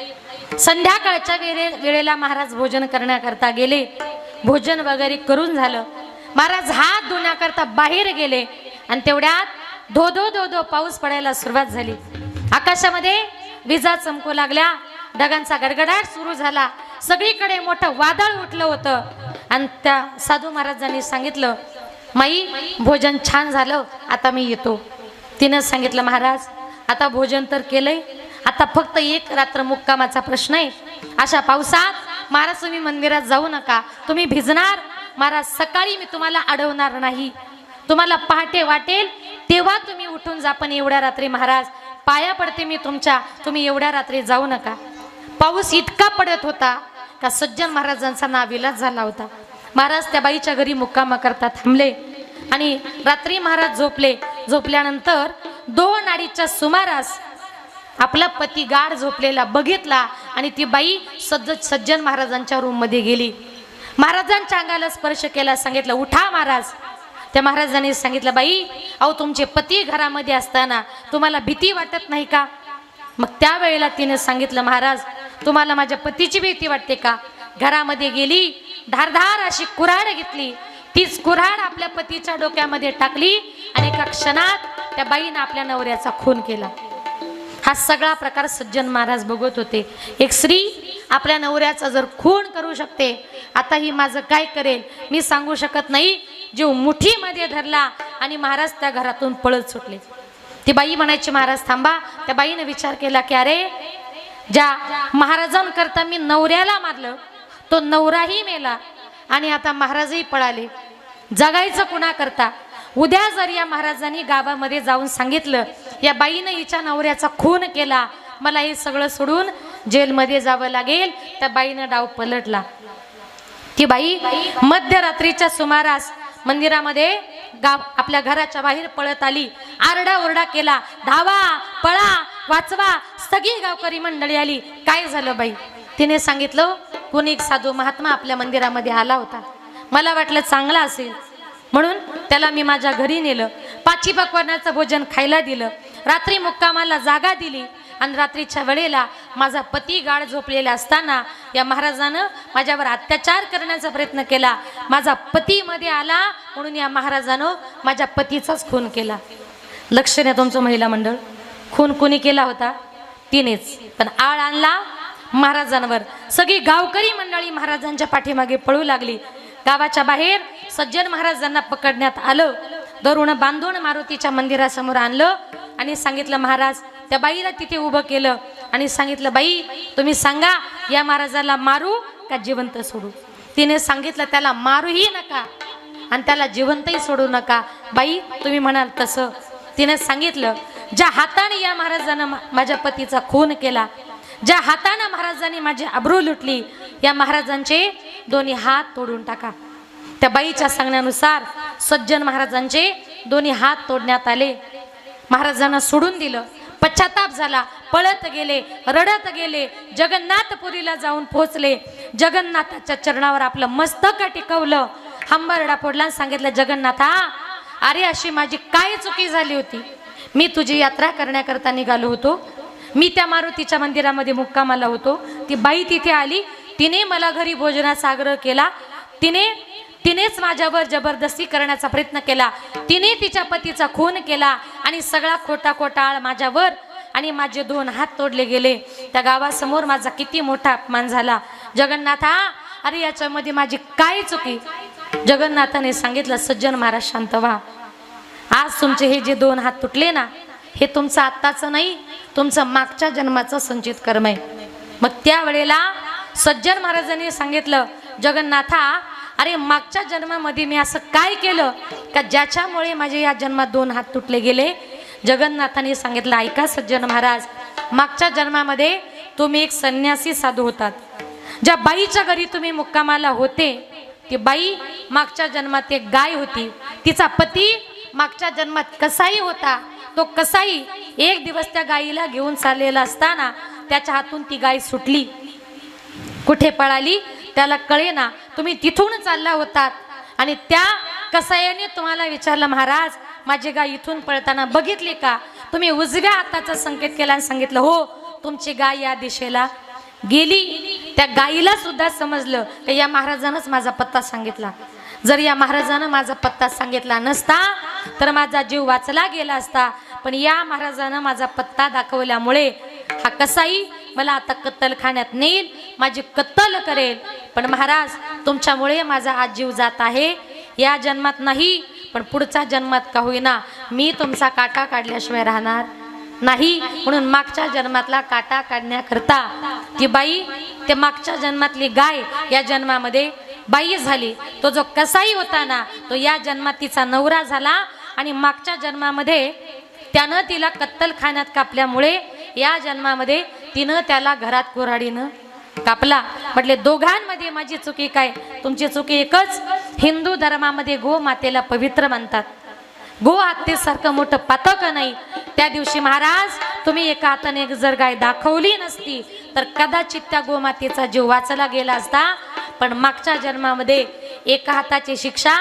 संध्याकाळच्या वेळेला महाराज भोजन करण्याकरता गेले. भोजन वगैरे करून झालं, महाराज हात धुण्याकरता बाहेर गेले आणि तेवढ्यात धो धो धो धो पाऊस पडायला सुरुवात झाली. आकाशामध्ये विजा चमकू लागल्या, ढगांचा गडगडाट सुरू झाला, सगळीकडे मोठं वादळ उठलं होतं आणि त्या साधू महाराजांनी सांगितलं, माई भोजन छान झालं, आता मी येतो. तिनं सांगितलं, महाराज आता भोजन तर केलंय, आता फक्त एक रात्र मुक्कामाचा प्रश्न आहे. अशा पावसात महाराज तुम्ही मंदिरात जाऊ नका, तुम्ही भिजणार. महाराज सकाळी मी तुम्हाला अडवणार नाही, तुम्हाला पहाटे वाटेल तेव्हा तुम्ही उठून जा, पण एवढ्या रात्री महाराज पाया पडते मी तुमच्या, तुम्ही एवढ्या रात्री जाऊ नका. पाऊस इतका पडत होता का सज्जन महाराजांचा नाविलाज झाला होता. महाराज त्या बाईच्या घरी मुक्काम करता थांबले आणि रात्री महाराज झोपले. झोपल्यानंतर 2:30च्या सुमारास आपला पती गाढ झोपलेला बघितला आणि ती बाई सज्जन महाराजांच्या रूम मध्ये गेली. महाराजांच्या अंगाला स्पर्श केला, सांगितलं, उठा महाराज. त्या महाराजांनी सांगितलं, बाई अहो तुमचे पती घरामध्ये असताना तुम्हाला भीती वाटत नाही का? मग त्यावेळेला तिने सांगितलं, महाराज तुम्हाला माझ्या पतीची भीती वाटते का? घरामध्ये गेली, धारधार अशी कुऱ्हाड घेतली, तीच कुऱ्हाड आपल्या पतीच्या डोक्यामध्ये टाकली आणि एका क्षणात त्या बाईनं आपल्या नवऱ्याचा खून केला. हा सगळा प्रकार सज्जन महाराज बघत होते. एक स्त्री आपल्या नवऱ्याचा जर खून करू शकते, आता ही माझं काय करेल मी सांगू शकत नाही. जीव मुठीमध्ये धरला आणि महाराज त्या घरातून पळत सुटले. ती बाई म्हणायची, महाराज थांबा. त्या बाईने विचार केला की अरे ज्या महाराजांकरता मी नवऱ्याला मारलं, तो नवराही मेला आणि आता महाराजही पळाले, जगायचं कुणा करता? उद्या जर या महाराजांनी गावामध्ये जाऊन सांगितलं या बाईनं हिच्या नवऱ्याचा खून केला, मला हे सगळं सोडून जेलमध्ये जावं लागेल. त्या बाईनं डाव पलटला. ती बाई मध्यरात्रीच्या सुमारास मंदिरामध्ये आपल्या घराच्या बाहेर पळत आली, आरडाओरडा केला, धावा पळा वाचवा. सगळी गावकरी मंडळी आली. काय झालं बाई? तिने सांगितलं, कोणी एक साधू महात्मा आपल्या मंदिरामध्ये आला होता, मला वाटलं चांगला असेल म्हणून त्याला मी माझ्या घरी नेलं, पाची पक्वानाचं भोजन खायला दिलं, रात्री मुक्कामाला जागा दिली आणि रात्रीच्या वेळेला माझा पती गाढ झोपलेला असताना या महाराजानं माझ्यावर अत्याचार करण्याचा प्रयत्न केला. माझा पती मध्ये आला म्हणून या महाराजानं माझ्या पतीचाच खून केला. लक्ष द्या तुमचं महिला मंडळ, खून कोणी केला होता? तिनेच. पण आळ आणला महाराजांवर. सगळी गावकरी मंडळी महाराजांच्या पाठीमागे पळू लागली. गावाच्या बाहेर सज्जन महाराजांना पकडण्यात आलं, धरून बांधून मारुतीच्या मंदिरासमोर आणलं आणि सांगितलं, महाराज त्या बाईला तिथे उभं केलं आणि सांगितलं, बाई तुम्ही सांगा या महाराजाला मारू का जिवंत सोडू? तिने सांगितलं, त्याला मारूही नका आणि त्याला जिवंतही सोडू नका. बाई तुम्ही म्हणाल तसं. तिने सांगितलं, ज्या हाताने या महाराजानं माझ्या पतीचा खून केला, ज्या हाताने महाराजांनी माझी अब्रू लुटली, या महाराजांचे दोन्ही हात तोडून टाका. त्या बाईच्या सांगण्यानुसार सज्जन महाराजांचे दोन्ही हात तोडण्यात आले. महाराजांना सोडून दिलं. पश्चाताप झाला, पळत गेले, रडत गेले, जगन्नाथपुरीला जाऊन पोहोचले. जगन्नाथाच्या चरणावर आपलं मस्तक टिकवलं, हंबरडा फोडला, सांगितलं, जगन्नाथा अरे अशी माझी काय चुकी झाली होती? मी तुझी यात्रा करण्याकरता निघालो होतो, मी त्या मारुतीच्या मंदिरामध्ये मुक्कामाला होतो, ती बाई तिथे आली, तिने मला घरी भोजनाचा आग्रह केला, तिनेच माझ्यावर जबरदस्ती करण्याचा प्रयत्न केला, तिने तिच्या पतीचा खून केला आणि सगळा खोटा खोटाळ माझ्यावर आणि माझे 2 हात तोडले गेले. त्या गावासमोर माझा किती मोठा अपमान झाला. जगन्नाथा अरे याच्यामध्ये माझी काय चुकी? जगन्नाथाने सांगितलं, सज्जन महाराज शांत व्हा. आज तुमचे हे जे 2 हात तुटले ना, हे तुमचं आत्ताचं नाही, तुमचं मागच्या जन्माचं संचित कर्म आहे. मग त्यावेळेला सज्जन महाराजांनी सांगितलं, जगन्नाथा अरे मागच्या जन्मामध्ये मी असं काय केलं का ज्याच्यामुळे माझे या जन्मात 2 हात तुटले गेले? जगन्नाथाने सांगितलं, ऐका सज्जन महाराज, मागच्या जन्मामध्ये तुम्ही एक संन्यासी साधू होतात. ज्या बाईच्या घरी तुम्ही मुक्कामाला होते, ती बाई मागच्या जन्मात एक गाय होती. तिचा पती मागच्या जन्मात कसाई होता. तो कसाई एक दिवस त्या गाईला घेऊन चाललेला असताना त्याच्या हातून ती गाय सुटली. कुठे पळाली त्याला कळेना. तुम्ही तिथून चालला होतात आणि त्या कसायाने तुम्हाला विचारलं, महाराज माझी गाय इथून पळताना बघितली का? तुम्ही उजव्या हाताचा संकेत केला आणि सांगितलं, हो तुमची गाय या दिशेला गेली. त्या गाईला सुद्धा समजलं की या महाराजानंच माझा पत्ता सांगितला. जर या महाराजानं माझा पत्ता सांगितला नसता तर माझा जीव वाचला गेला असता. पण या महाराजानं माझा पत्ता दाखवल्यामुळे हा कसाई मला आता कत्तलखान्यात नेईल, माझी कत्तल करेल. पण महाराज तुमच्यामुळे माझा आज जीव जात आहे, या जन्मात नाही पण पुढच्या जन्मात का होईना मी तुमचा काटा काढल्याशिवाय राहणार नाही. म्हणून मागच्या जन्मातला काटा काढण्याकरता ती बाई, ते मागच्या जन्मातली गाय या जन्मामध्ये बाई झाली. तो जो कसाई होता ना, तो या जन्मात तिचा नवरा झाला आणि मागच्या जन्मामध्ये त्यानं तिला कत्तलखान्यात कापल्यामुळे या जन्मामध्ये तिनं त्याला घरात कुऱ्हाडीनं कापला. म्हटले दोघांमध्ये माझी चुकी काय? तुमची चुकी एकच, हिंदू धर्मामध्ये गो मातेला पवित्र मानतात. गो हत्येसारखं मोठं पातक नाही. त्या दिवशी महाराज तुम्ही एका हाताने जर गाय दाखवली नसती तर कदाचित त्या गोमातेचा जीव वाचला गेला असता. पण मागच्या जन्मामध्ये एका हाताची शिक्षा,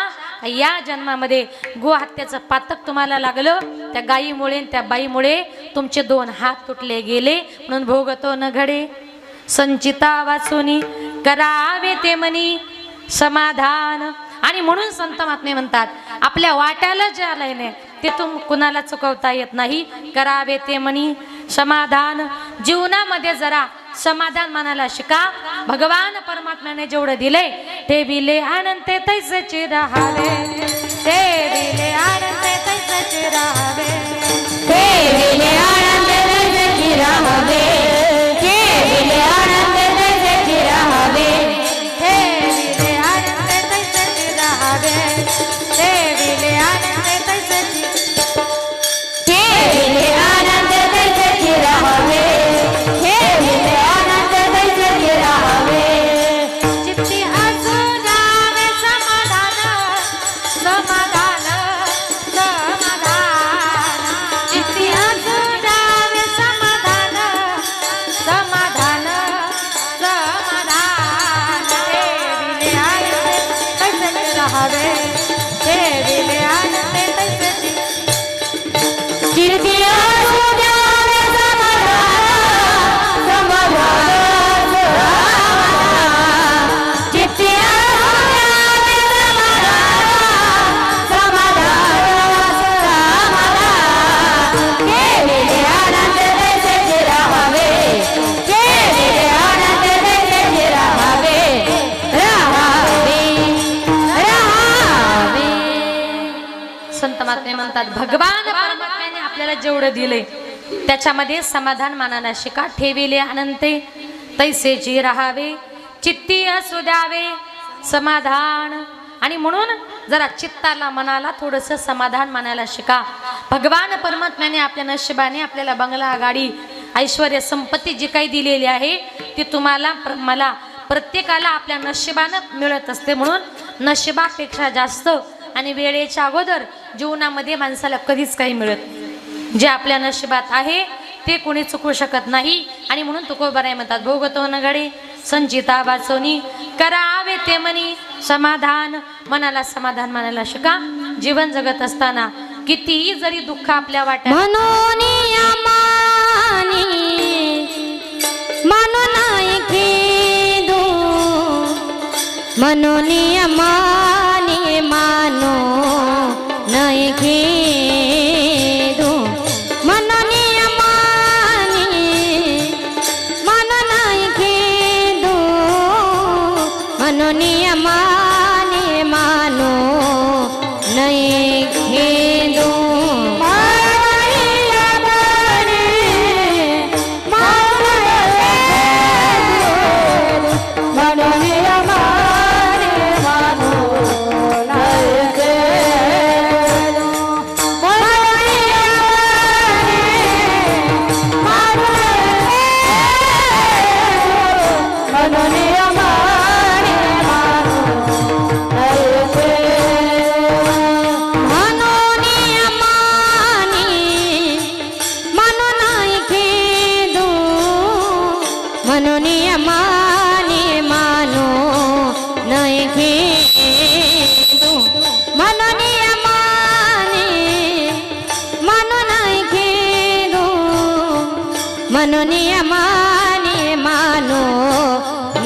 या जन्मामध्ये गो हत्याचं पातक तुम्हाला लागलं. त्या गायीमुळे त्या बाईमुळे तुमचे 2 हात तुटले गेले. म्हणून भोगतो न घडे संचिता वाचुनी करावे ते मनी समाधान. आणि म्हणून संत महात्मे म्हणतात आपल्या वाट्याला जे आलंय नाही ते कुणाला चुकवता येत नाही. करावे ते मनी समाधान. जीवनामध्ये जरा समाधान मानायला शिका. भगवान परमात्म्याने जेवढं दिले ते विले आनंद तैसेचे राहावे, ते विले आनंद तैसेचे राहावे, ते विले आनंद तैसेचे राहावे, ते विले आनंद तैसेचे राहावे, ते विले आनंद तैसेचे राहावे, ते विले आनंद तैसेचे, ते विले आनंद तैसेचे राहावे, ते विले आनंद तैसेचे राहावे. चित्ती असू जावे समाधान, समाधान, समाधान. चित्ती असू जावे समाधान, समाधान, समाधान. ते विले आनंद तैसेचे राहावे, ते विले आनंद तैसेचे. चिरती असू द्यावे समाधान, समाधान, चित्ती असू द्यावे समाधान, समाधान, ते विले आनंद तैसेचे राहावे, ते विले आनंद तैसेचे राहावे, राहावे, राहावे. संत महात्मे म्हणतात भगवान परमात्म्याने आपल्याला जेवढं दिले त्याच्यामध्ये समाधान मानायला शिका. ठेविले अनंते तैसेची राहावे, चित्ती असू द्यावे समाधान. आणि म्हणून जरा चित्ताला मनाला थोडंसं समाधान मानायला शिका. भगवान परमात्म्याने आपल्या नशिबाने आपल्याला बंगला, गाडी, ऐश्वर्य, संपत्ती जी काही दिलेली आहे ती तुम्हाला मला प्रत्येकाला आपल्या नशिबानं मिळत असते. म्हणून नशिबापेक्षा जास्त आणि वेळेच्या अगोदर जीवनामध्ये माणसाला कधीच काही मिळत. जे आपल्या नशिबात आहे ते कोणी चुकवू शकत नाही. आणि म्हणून तुकोबाराय म्हणतात भोगतो न घडे संचिता वाचवणी करावे ते मनी समाधान. मनाला समाधान मानायला शिका. जीवन जगत असताना कितीही जरी दुःख आपल्या वाट्यात मनोनी अमानी मनो नाही खेदू, मनोनी अमानी मानो नाही खेदू, मनोनी अमानी मनो नाही खेदू, मनोनी अमानी मानो नाही खेदू. मनोनी अमानी मानो नये खेदो, मनोनी अमानी मानो नये खेदो, मनोनी अमानी मानो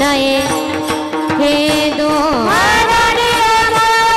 नये खेदो, मनोनी अमानी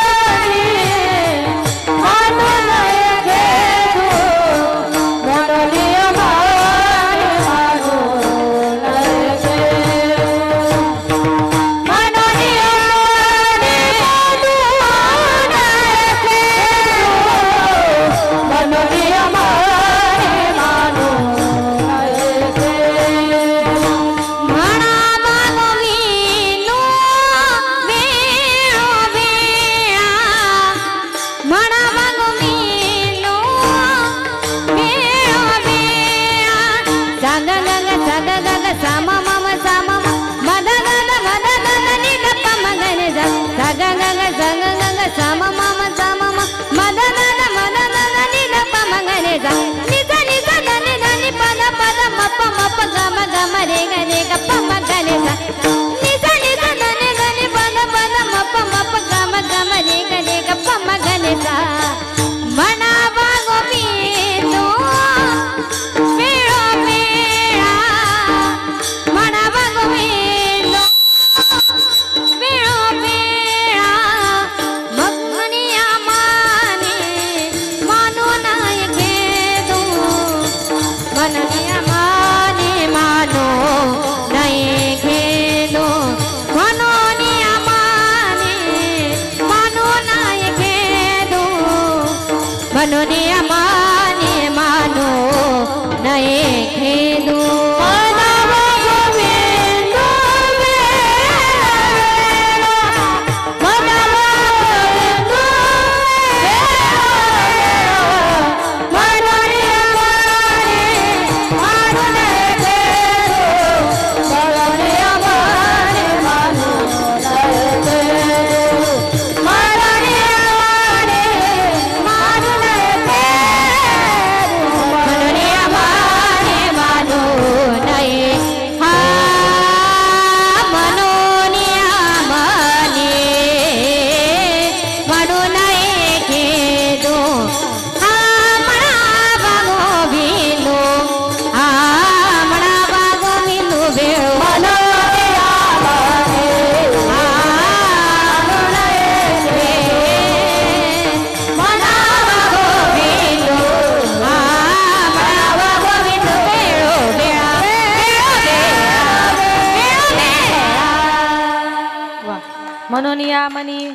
म्हणून या मनी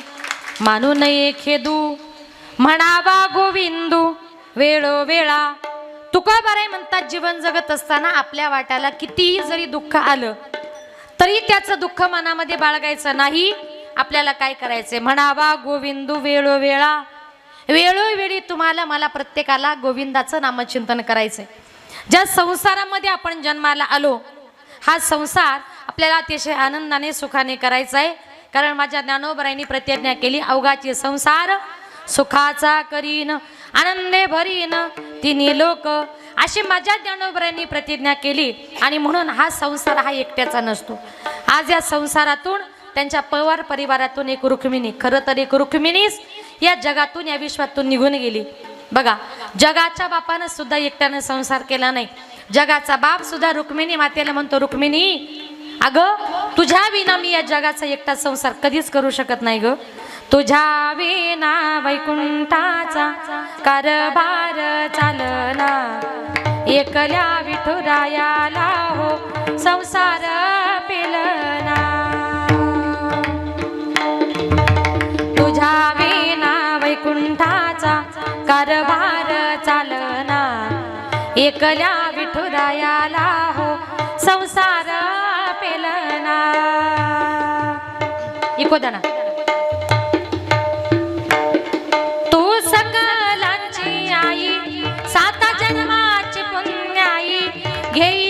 मानू नये खेदू, म्हणावा गोविंदू वेळोवेळा. तुकोबाराय म्हणतात, जीवन जगत असताना आपल्या वाट्याला कितीही जरी दुःख आलं तरी त्याचं दुःख मनामध्ये बाळगायचं नाही. आपल्याला काय करायचंय, म्हणावा गोविंदू वेळोवेळा. वेळोवेळी तुम्हाला मला प्रत्येकाला गोविंदाचं नामचिंतन करायचंय. ज्या संसारामध्ये आपण जन्माला आलो, हा संसार आपल्याला अतिशय आनंदाने सुखाने करायचा आहे. कारण माझ्या ज्ञानोबरायांनी प्रतिज्ञा केली, अवघाची संसार सुखाचा करीन, आनंदे भरीन तिन्ही लोक, अशी माझ्या ज्ञानोबरायांनी प्रतिज्ञा केली. आणि म्हणून हा संसार हा एकट्याचा नसतो. आज या संसारातून, त्यांच्या पवार परिवारातून एक रुक्मिणी, खरं तर एक रुक्मिणीच या जगातून, या विश्वातून निघून गेली. बघा, जगाच्या बापानं सुद्धा एकट्यानं संसार केला नाही. जगाचा बाप सुद्धा रुक्मिणी मातेला म्हणतो, रुक्मिणी अगं तुझ्या विना मी या जगाचा एकटा संसार कधीच करू शकत नाही ग. तुझ्या विना वैकुंठाचा कारभार चालना, एकल्या विठुरायाला हो संसार पेलना. तुझ्या विना वैकुंठाचा कारभार चालना, एकल्या विठुरायाला हो संसार पेलना. इको दाना. तू सकलांची आई, साता जन्माची पुण्याई, घेई